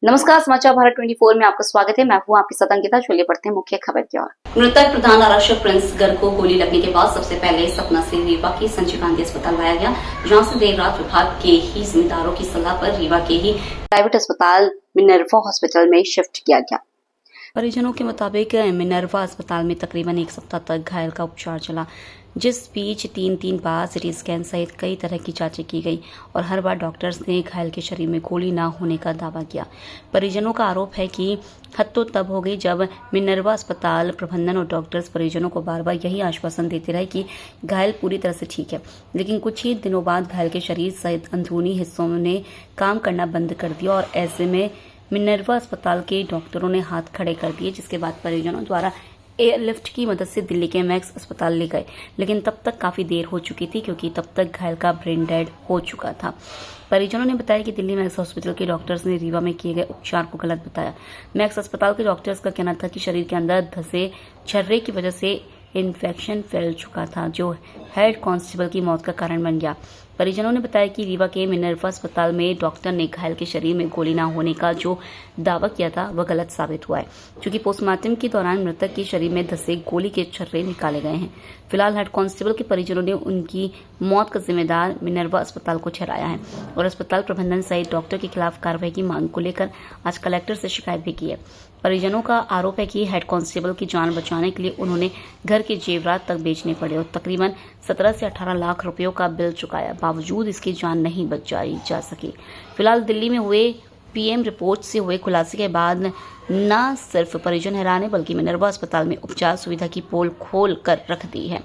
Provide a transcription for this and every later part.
नमस्कार, समाचार भारत 24 में आपका स्वागत है। मैं हूं आपकी सतंकिता। चलिए पढ़ते हैं मुख्य खबर की ओर। मृतक प्रधान आरक्षक प्रिंस गर्ग को गोली लगने के बाद सबसे पहले सपना से रीवा के संजय गांधी अस्पताल लाया गया, जहां से देर रात विभाग के ही जिम्मेदारों की सलाह पर रीवा के ही प्राइवेट अस्पताल मिनर्वा हॉस्पिटल में शिफ्ट किया गया। परिजनों के मुताबिक मिनर्वा अस्पताल में तकरीबन एक सप्ताह तक घायल का उपचार चला, जिस बीच तीन बार सिटी स्कैन सहित कई तरह की जांचें की गई और हर बार डॉक्टर्स ने घायल के शरीर में गोली न होने का दावा किया। परिजनों का आरोप है कि हद तो तब हो गई जब मिनर्वा अस्पताल प्रबंधन और डॉक्टर्स परिजनों को बार बार यही आश्वासन देते रहे कि घायल पूरी तरह से ठीक है, लेकिन कुछ ही दिनों बाद घायल के शरीर सहित अंदरूनी हिस्सों ने काम करना बंद कर दिया और ऐसे में मिनर्वा अस्पताल के डॉक्टरों ने हाथ खड़े कर दिए, जिसके बाद परिजनों द्वारा एयरलिफ्ट की मदद से दिल्ली के मैक्स अस्पताल ले गए, लेकिन तब तक काफी देर हो चुकी थी क्योंकि तब तक घायल का ब्रेन डेड हो चुका था। परिजनों ने बताया कि दिल्ली मैक्स हॉस्पिटल के डॉक्टर्स ने रीवा में किए गए उपचार को गलत बताया। मैक्स अस्पताल के डॉक्टर्स का कहना था कि शरीर के अंदर धंसे छर्रे की वजह से इन्फेक्शन फैल चुका था, जो हेड कांस्टेबल की मौत का कारण बन गया। परिजनों ने बताया कि रीवा के मिनर्वा अस्पताल में डॉक्टर ने घायल के शरीर में गोली न होने का जो दावा किया था वह गलत साबित हुआ है, क्योंकि पोस्टमार्टम के दौरान मृतक के शरीर में धंसे गोली के छर्रे निकाले गए हैं। फिलहाल हेड कांस्टेबल के परिजनों ने उनकी मौत का जिम्मेदार मिनर्वा अस्पताल को ठहराया है और अस्पताल प्रबंधन सहित डॉक्टर के खिलाफ कार्रवाई की मांग को लेकर आज कलेक्टर से शिकायत भी की है। परिजनों का आरोप है कि हेड कांस्टेबल की जान बचाने के लिए उन्होंने घर के जेवरात तक बेचने पड़े और तकरीबन 17 से 18 लाख रुपयों का बिल चुकाया, बावजूद इसकी जान नहीं बचाई जा सकी। फिलहाल दिल्ली में हुए पीएम रिपोर्ट से हुए खुलासे के बाद न सिर्फ परिजन हैरान है, बल्कि मिनर्वा अस्पताल में उपचार सुविधा की पोल खोल कर रख दी है।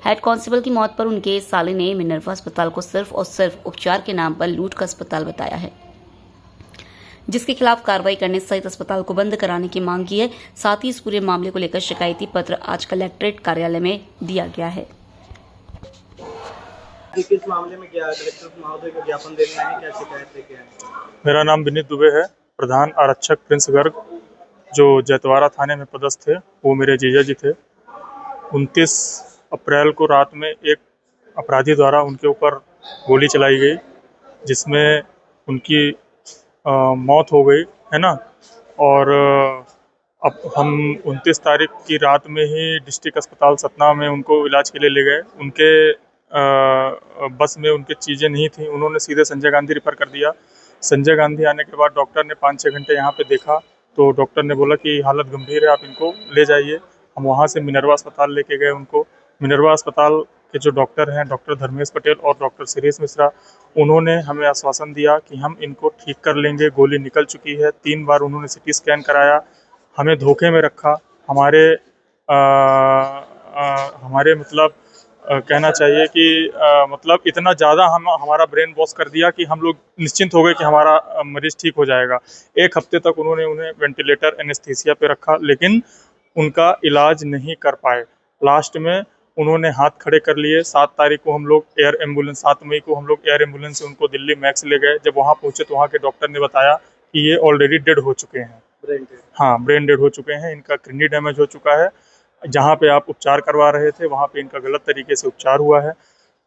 हेड कांस्टेबल की मौत पर उनके साले ने मिनर्वा अस्पताल को सिर्फ और सिर्फ उपचार के नाम पर लूट का अस्पताल बताया है, जिसके खिलाफ कार्रवाई करने सहित अस्पताल को बंद कराने की मांग की है। साथ ही इस पूरे मामले को लेकर शिकायती पत्र आज कलेक्ट्रेट कार्यालय में दिया गया है। किस मामले में क्या कलेक्टर महोदय को ज्ञापन देना है, क्या शिकायत लेके आए? मेरा नाम विनीत दुबे है। प्रधान आरक्षक प्रिंस गर्ग जो जैतवाड़ा थाने में पदस्थ थे, वो मेरे जीजा जी थे। 29 अप्रैल को रात में एक अपराधी द्वारा उनके ऊपर गोली चलाई गई, जिसमें उनकी मौत हो गई है ना। और अब हम 29 तारीख की रात में ही डिस्ट्रिक्ट अस्पताल सतना में उनको इलाज के लिए ले गए। उनके बस में उनकी चीज़ें नहीं थी, उन्होंने सीधे संजय गांधी रेफर कर दिया। संजय गांधी आने के बाद डॉक्टर ने 5-6 घंटे यहाँ पे देखा, तो डॉक्टर ने बोला कि हालत गंभीर है, आप इनको ले जाइए। हम वहाँ से मिनर्वा अस्पताल लेके गए उनको। मिनर्वा अस्पताल के जो डॉक्टर हैं, डॉक्टर धर्मेश पटेल और डॉक्टर सुरेश मिश्रा, उन्होंने हमें आश्वासन दिया कि हम इनको ठीक कर लेंगे, गोली निकल चुकी है। 3 बार उन्होंने सिटी स्कैन कराया, हमें धोखे में रखा। हमारे मतलब कहना चाहिए कि मतलब इतना ज़्यादा हमारा ब्रेन वॉश कर दिया कि हम लोग निश्चिंत हो गए कि हमारा मरीज ठीक हो जाएगा। 1 हफ्ते तक उन्होंने उन्हें वेंटिलेटर एनेस्थीसिया पे रखा, लेकिन उनका इलाज नहीं कर पाए। लास्ट में उन्होंने हाथ खड़े कर लिए। 7 तारीख को हम लोग 7 मई को हम लोग एयर एम्बुलेंस से उनको दिल्ली मैक्स ले गए। जब वहाँ पहुँचे तो वहाँ के डॉक्टर ने बताया कि ये ऑलरेडी डेड हो चुके हैं। ब्रेन डेड हो चुके हैं, इनका किडनी डैमेज हो चुका है। जहाँ पे आप उपचार करवा रहे थे वहाँ पे इनका गलत तरीके से उपचार हुआ है।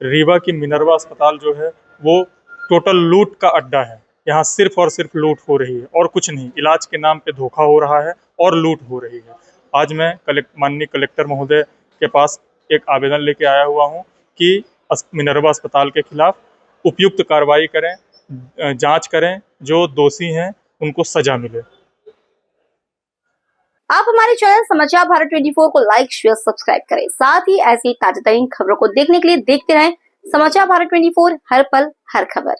रीवा की मिनर्वा अस्पताल जो है वो टोटल लूट का अड्डा है। यहाँ सिर्फ और सिर्फ लूट हो रही है और कुछ नहीं। इलाज के नाम पे धोखा हो रहा है और लूट हो रही है। आज मैं माननीय कलेक्टर महोदय के पास एक आवेदन लेके आया हुआ हूँ कि मिनर्वा अस्पताल के खिलाफ उपयुक्त कार्रवाई करें, जांच करें, जो दोषी हैं उनको सजा मिले। आप हमारे चैनल समाचार भारत 24 को लाइक, शेयर, सब्सक्राइब करें। साथ ही ऐसी ताजा तरीन खबरों को देखने के लिए देखते रहें समाचार भारत 24, हर पल हर खबर।